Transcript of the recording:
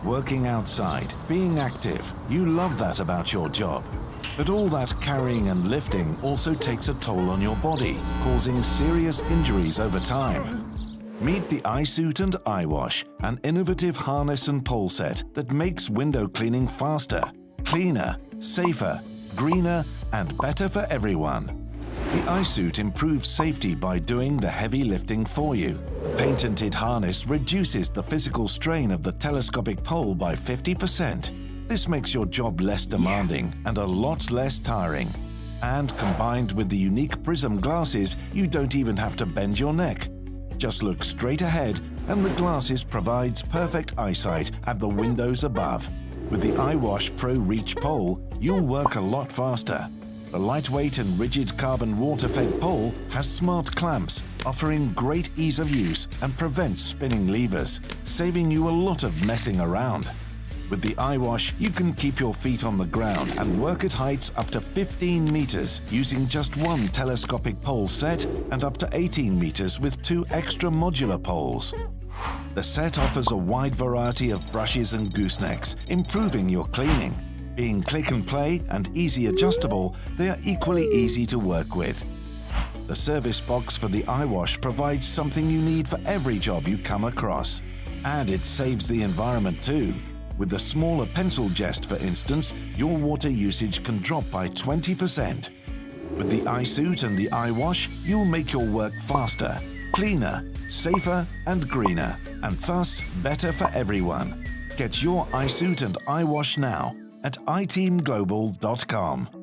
Working outside, being active, you love that about your job. But all that carrying and lifting also takes a toll on your body, causing serious injuries over time. Meet the iSuit and iWash, an innovative harness and pole set that makes window cleaning faster, cleaner, safer, greener, and better for everyone. The iSuit improves safety by doing the heavy lifting for you. The patented harness reduces the physical strain of the telescopic pole by 50%. This makes your job less demanding and a lot less tiring. And combined with the unique prism glasses, you don't even have to bend your neck. Just look straight ahead and the glasses provides perfect eyesight at the windows above. With the iWash Pro Reach pole, you'll work a lot faster. The lightweight and rigid carbon water-fed pole has smart clamps, offering great ease of use and prevents spinning levers, saving you a lot of messing around. With the iWash, you can keep your feet on the ground and work at heights up to 15 meters using just one telescopic pole set and up to 18 meters with 2 extra modular poles. The set offers a wide variety of brushes and goosenecks, improving your cleaning. Being click and play and easy adjustable, they are equally easy to work with. The service box for the iWash provides something you need for every job you come across. And it saves the environment too. With the smaller pencil jest, for instance, your water usage can drop by 20%. With the iSuit and the iWash, you'll make your work faster, cleaner, safer and greener, and thus better for everyone. Get your iSuit and iWash now at iteamglobal.com.